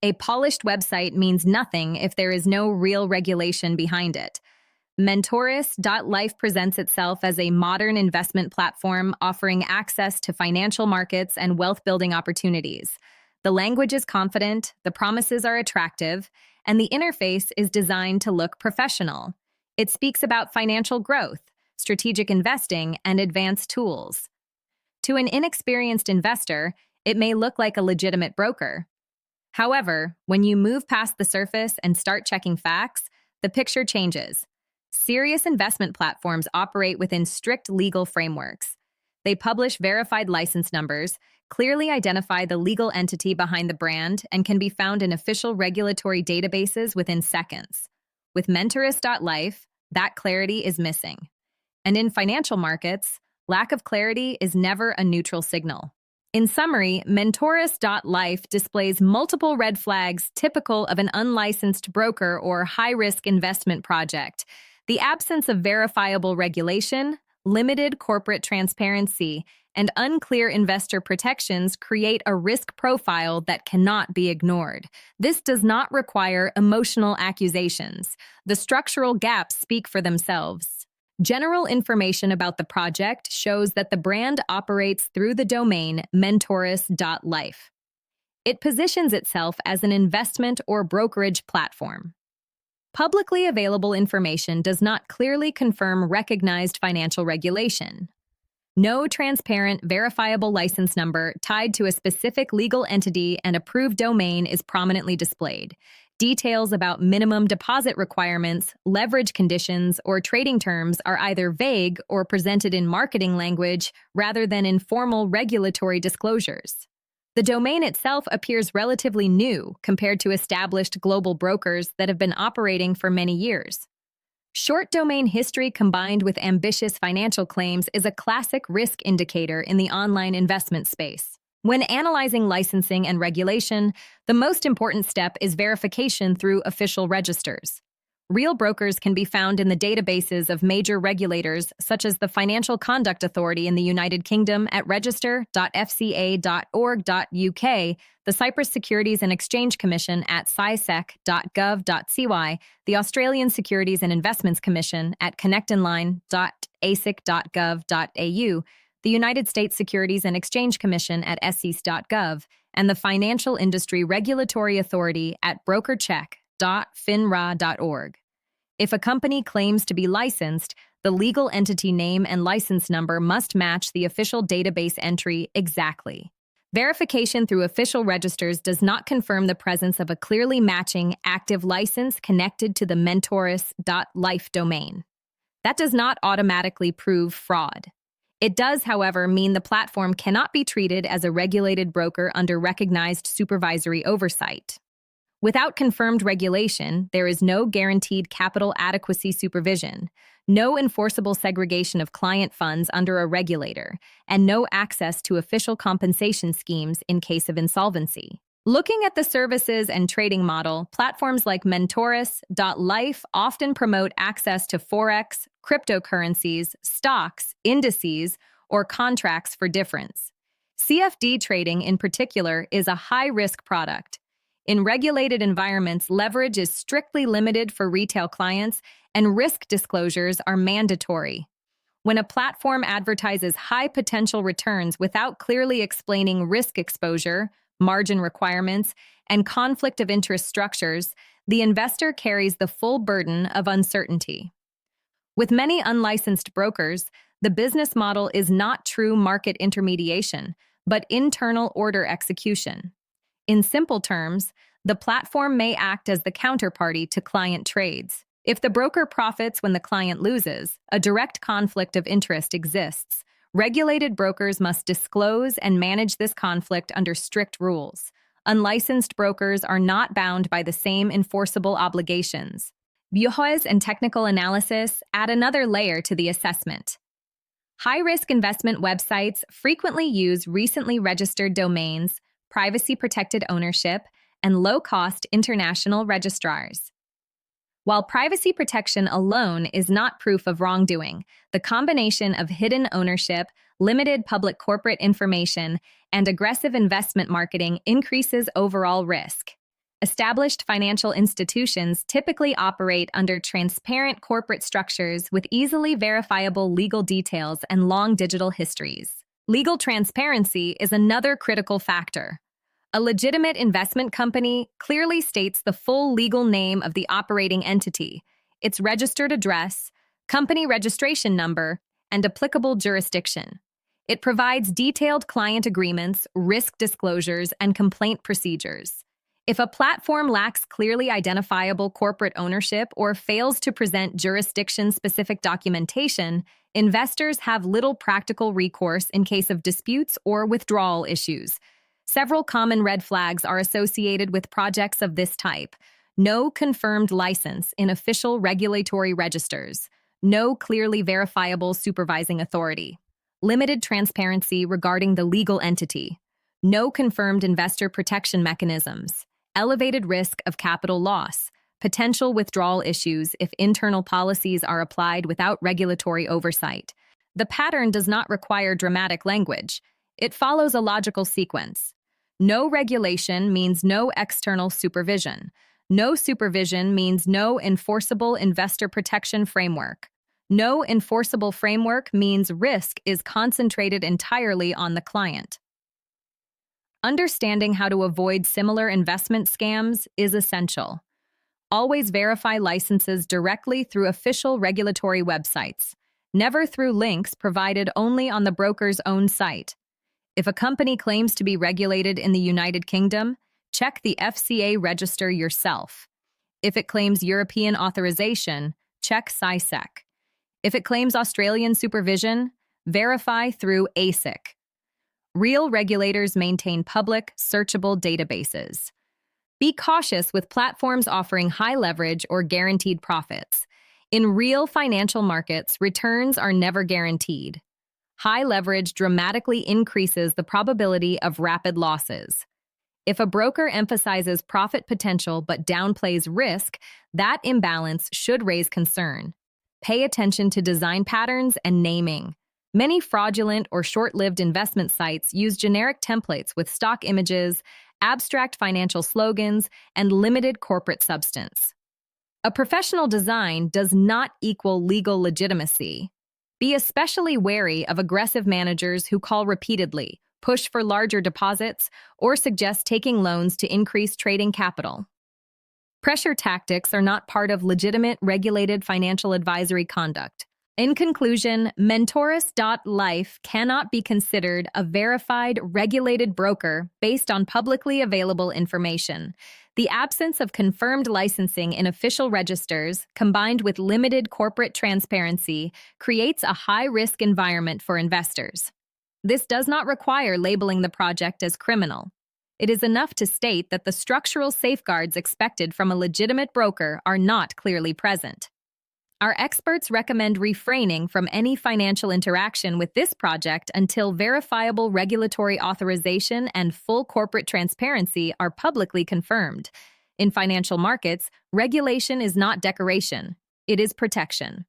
A polished website means nothing if there is no real regulation behind it. Mentoris.life presents itself as a modern investment platform offering access to financial markets and wealth-building opportunities. The language is confident, the promises are attractive, and the interface is designed to look professional. It speaks about financial growth, strategic investing, and advanced tools. To an inexperienced investor, it may look like a legitimate broker. However, when you move past the surface and start checking facts, the picture changes. Serious investment platforms operate within strict legal frameworks. They publish verified license numbers, clearly identify the legal entity behind the brand, and can be found in official regulatory databases within seconds. With Mentoris.life, that clarity is missing. And in financial markets, lack of clarity is never a neutral signal. In summary, Mentoris.life displays multiple red flags typical of an unlicensed broker or high-risk investment project. The absence of verifiable regulation, limited corporate transparency, and unclear investor protections create a risk profile that cannot be ignored. This does not require emotional accusations. The structural gaps speak for themselves. General information about the project shows that the brand operates through the domain Mentoris.life. It positions itself as an investment or brokerage platform. Publicly available information does not clearly confirm recognized financial regulation. No transparent, verifiable license number tied to a specific legal entity and approved domain is prominently displayed. Details about minimum deposit requirements, leverage conditions, or trading terms are either vague or presented in marketing language rather than in formal regulatory disclosures. The domain itself appears relatively new compared to established global brokers that have been operating for many years. Short domain history combined with ambitious financial claims is a classic risk indicator in the online investment space. When analyzing licensing and regulation, the most important step is verification through official registers. Real brokers can be found in the databases of major regulators such as the Financial Conduct Authority in the United Kingdom at register.fca.org.uk, the Cyprus Securities and Exchange Commission at cisec.gov.cy, the Australian Securities and Investments Commission at connectonline.asic.gov.au, the United States Securities and Exchange Commission at sec.gov, and the Financial Industry Regulatory Authority at brokercheck.finra.org. If a company claims to be licensed, the legal entity name and license number must match the official database entry exactly. Verification through official registers does not confirm the presence of a clearly matching active license connected to the Mentoris.life domain. That does not automatically prove fraud. It does, however, mean the platform cannot be treated as a regulated broker under recognized supervisory oversight. Without confirmed regulation, there is no guaranteed capital adequacy supervision, no enforceable segregation of client funds under a regulator, and no access to official compensation schemes in case of insolvency. Looking at the services and trading model, platforms like Mentoris.life often promote access to forex, cryptocurrencies, stocks, indices, or contracts for difference. CFD trading, in particular, is a high-risk product. In regulated environments, leverage is strictly limited for retail clients, and risk disclosures are mandatory. When a platform advertises high potential returns without clearly explaining risk exposure, margin requirements, and conflict of interest structures, the investor carries the full burden of uncertainty. With many unlicensed brokers, the business model is not true market intermediation, but internal order execution. In simple terms, the platform may act as the counterparty to client trades. If the broker profits when the client loses, a direct conflict of interest exists. Regulated brokers must disclose and manage this conflict under strict rules. Unlicensed brokers are not bound by the same enforceable obligations. Bureaus and technical analysis add another layer to the assessment. High-risk investment websites frequently use recently registered domains, privacy-protected ownership, and low-cost international registrars. While privacy protection alone is not proof of wrongdoing, the combination of hidden ownership, limited public corporate information, and aggressive investment marketing increases overall risk. Established financial institutions typically operate under transparent corporate structures with easily verifiable legal details and long digital histories. Legal transparency is another critical factor. A legitimate investment company clearly states the full legal name of the operating entity, its registered address, company registration number, and applicable jurisdiction. It provides detailed client agreements, risk disclosures, and complaint procedures. If a platform lacks clearly identifiable corporate ownership or fails to present jurisdiction-specific documentation, investors have little practical recourse in case of disputes or withdrawal issues. Several common red flags are associated with projects of this type. No confirmed license in official regulatory registers. No clearly verifiable supervising authority. Limited transparency regarding the legal entity. No confirmed investor protection mechanisms. Elevated risk of capital loss. Potential withdrawal issues if internal policies are applied without regulatory oversight. The pattern does not require dramatic language. It follows a logical sequence. No regulation means no external supervision. No supervision means no enforceable investor protection framework. No enforceable framework means risk is concentrated entirely on the client. Understanding how to avoid similar investment scams is essential. Always verify licenses directly through official regulatory websites, never through links provided only on the broker's own site. If a company claims to be regulated in the United Kingdom, check the FCA register yourself. If it claims European authorization, check SISEC. If it claims Australian supervision, verify through ASIC. Real regulators maintain public, searchable databases. Be cautious with platforms offering high leverage or guaranteed profits. In real financial markets, returns are never guaranteed. High leverage dramatically increases the probability of rapid losses. If a broker emphasizes profit potential but downplays risk, that imbalance should raise concern. Pay attention to design patterns and naming. Many fraudulent or short-lived investment sites use generic templates with stock images, abstract financial slogans, and limited corporate substance. A professional design does not equal legal legitimacy. Be especially wary of aggressive managers who call repeatedly, push for larger deposits, or suggest taking loans to increase trading capital. Pressure tactics are not part of legitimate, regulated financial advisory conduct. In conclusion, Mentoris.life cannot be considered a verified, regulated broker based on publicly available information. The absence of confirmed licensing in official registers, combined with limited corporate transparency, creates a high-risk environment for investors. This does not require labeling the project as criminal. It is enough to state that the structural safeguards expected from a legitimate broker are not clearly present. Our experts recommend refraining from any financial interaction with this project until verifiable regulatory authorization and full corporate transparency are publicly confirmed. In financial markets, regulation is not decoration, it is protection.